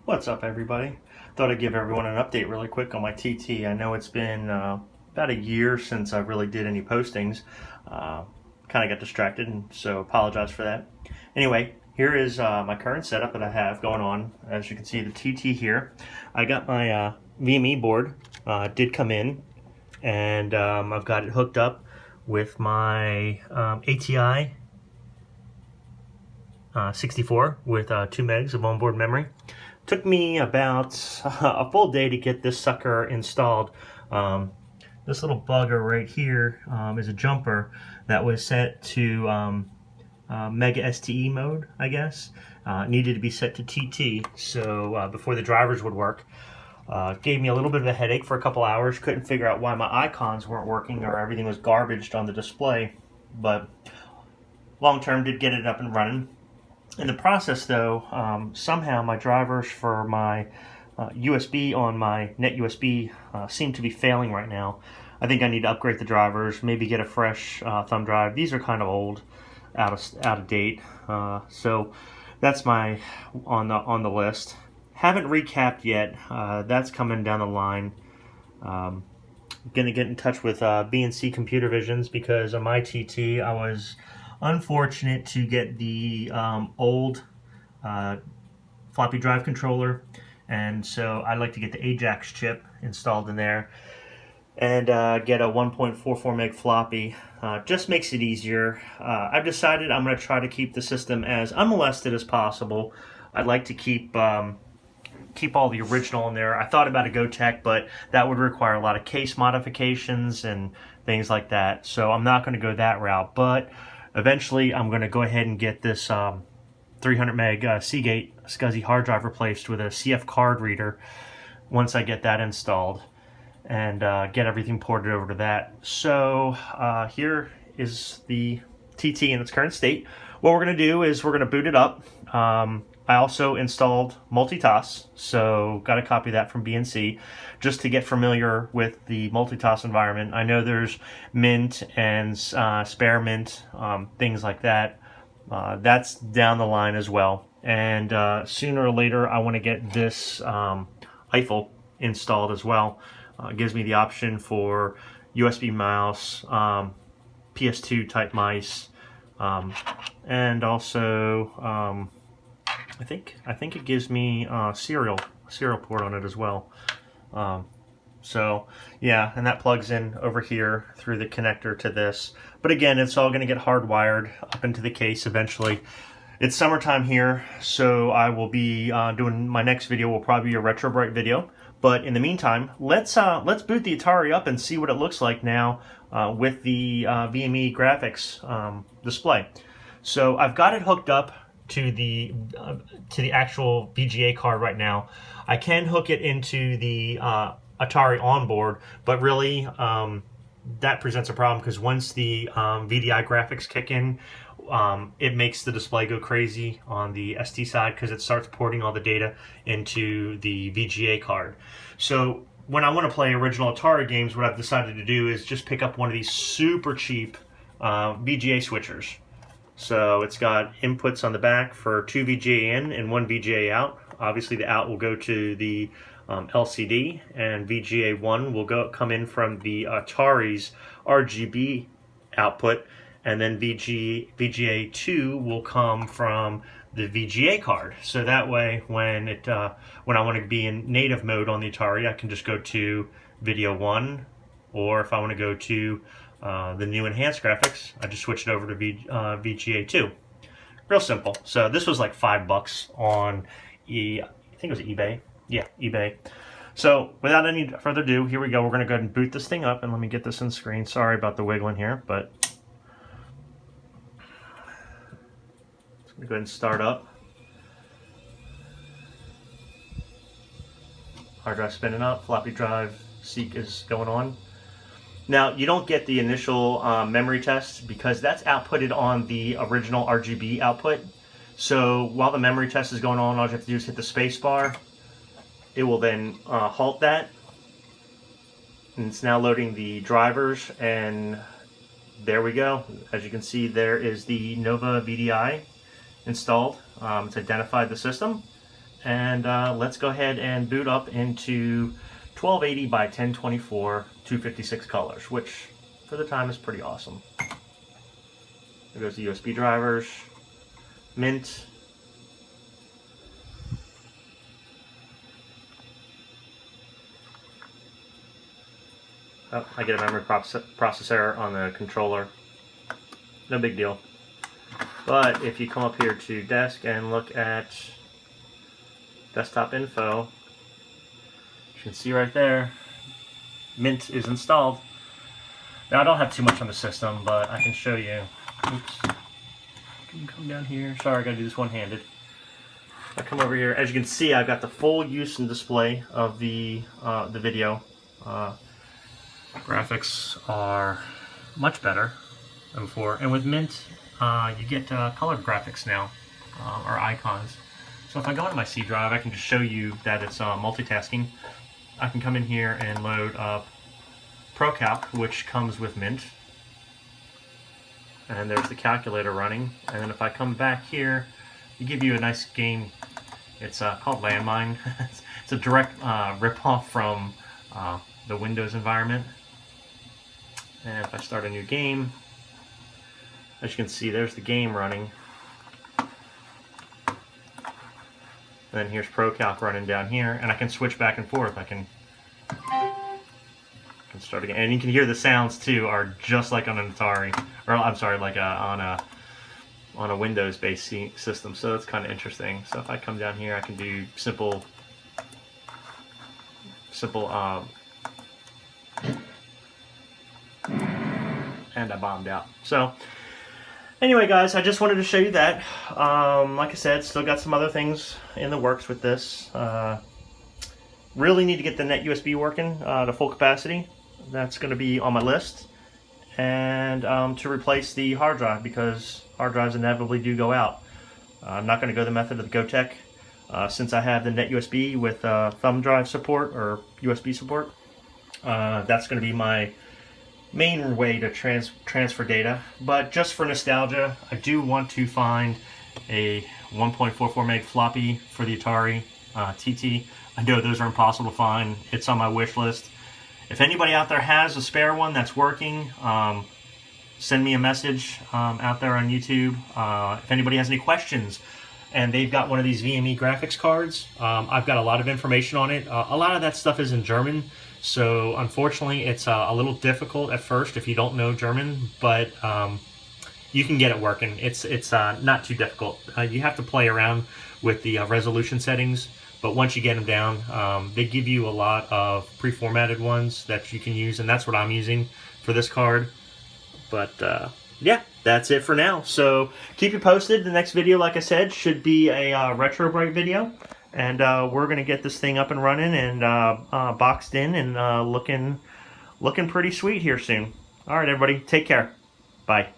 What's up, everybody? Thought I'd give everyone an update really quick on my TT. I know it's been about a year since I really did any postings. Kind of got distracted, and so apologize for that. Anyway, here is my current setup that I have going on. As you can see, the TT here. I got my VME board. Did come in, and I've got it hooked up with my ATI 64 with 2 megs of onboard memory. Took me about a full day to get this sucker installed. This little bugger right here is a jumper that was set to Mega STE mode, I guess. It needed to be set to TT, so before the drivers would work. Gave me a little bit of a headache for a couple hours. Couldn't figure out why my icons weren't working or everything was garbaged on the display. But long term did get it up and running. In the process, though, somehow my drivers for my USB on my net USB seem to be failing right now. I think I need to upgrade the drivers, maybe get a fresh thumb drive. These are kind of old, out of date. So that's my on the list. Haven't recapped yet. That's coming down the line. Gonna get in touch with B&C Computer Visions because on my TT I was unfortunate to get the old floppy drive controller, and so I'd like to get the Ajax chip installed in there and get a 1.44 meg floppy. Just makes it easier. I've decided I'm going to try to keep the system as unmolested as possible. I'd like to keep all the original in there. I thought about a GoTech, but that would require a lot of case modifications and things like that, so I'm not going to go that route. But eventually, I'm going to go ahead and get this 300 meg Seagate SCSI hard drive replaced with a CF card reader once I get that installed and get everything ported over to that. So here is the TT in its current state. What we're going to do is we're going to boot it up. I also installed MultiTOS, so got a copy of that from B&C just to get familiar with the MultiTOS environment. I know there's Mint and Spare Mint, things like that. That's down the line as well. And sooner or later, I want to get this Eiffel installed as well. It gives me the option for USB mouse, PS2 type mice, and also I think it gives me serial port on it as well. So yeah, and that plugs in over here through the connector to this. But again, it's all going to get hardwired up into the case eventually. It's summertime here, so I will be doing my next video. Will probably be a Retro Bright video. But in the meantime, let's boot the Atari up and see what it looks like now with the VME graphics display. So I've got it hooked up to the actual VGA card right now. I can hook it into the Atari onboard, but really that presents a problem because once the VDI graphics kick in, it makes the display go crazy on the ST side because it starts porting all the data into the VGA card. So when I want to play original Atari games, what I've decided to do is just pick up one of these super cheap VGA switchers. So it's got inputs on the back for 2 VGA in and 1 VGA out. Obviously the out will go to the LCD, and VGA 1 will come in from the Atari's RGB output, and then VGA 2 will come from the VGA card. So that way when I want to be in native mode on the Atari, I can just go to Video 1, or if I want to go to the new enhanced graphics, I just switch it over to VGA 2. Real simple. So this was like $5 on I think it was eBay. Yeah, eBay. So without any further ado, here we go. We're going to go ahead and boot this thing up, and let me get this on screen. Sorry about the wiggling here, but let's go ahead and start up. Hard drive spinning up, floppy drive seek is going on. Now, you don't get the initial memory test because that's outputted on the original RGB output. So while the memory test is going on, all you have to do is hit the space bar. It will then halt that. And it's now loading the drivers, and there we go. As you can see, there is the Nova VDI installed. It's identified the system. And let's go ahead and boot up into 1280 by 1024 256 colors, which for the time is pretty awesome. There goes the USB drivers, Mint. Oh, I get a memory processor on the controller. No big deal. But if you come up here to desk and look at desktop info, you can see right there, Mint is installed. Now I don't have too much on the system, but I can show you. Oops. Can you come down here? Sorry, I gotta do this one-handed. I come over here. As you can see, I've got the full use and display of the video. Graphics are much better than before, and with Mint, you get colored graphics now, or icons. So if I go into my C drive, I can just show you that it's multitasking. I can come in here and load up ProCalc, which comes with Mint. And there's the calculator running. And then if I come back here, you give you a nice game. It's called Landmine. It's a direct rip-off from the Windows environment. And if I start a new game, as you can see, there's the game running. And then here's ProCalc running down here, and I can switch back and forth. I can start again, and you can hear the sounds too are just like on an Atari, or I'm sorry, like on a Windows-based system. So that's kind of interesting. So if I come down here, I can do simple. And I bombed out. So anyway, guys, I just wanted to show you that. Like I said, still got some other things in the works with this. Really need to get the net USB working to full capacity. That's going to be on my list. And to replace the hard drive, because hard drives inevitably do go out. I'm not going to go the method of the Gotek. Since I have the net USB with thumb drive support or USB support, that's going to be my main way to transfer data. But just for nostalgia, I do want to find a 1.44 meg floppy for the Atari TT. I know those are impossible to find. It's on my wish list. If anybody out there has a spare one that's working, send me a message out there on YouTube. If anybody has any questions and they've got one of these VME graphics cards, I've got a lot of information on it. A lot of that stuff is in German, so unfortunately it's a little difficult at first if you don't know German, but you can get it working. It's not too difficult. You have to play around with the resolution settings, but once you get them down, they give you a lot of pre-formatted ones that you can use, and that's what I'm using for this card. But yeah, that's it for now. So keep you posted. The next video, like I said, should be a Retro Bright video, and we're gonna get this thing up and running and boxed in and looking pretty sweet here soon. All right, everybody, take care. Bye.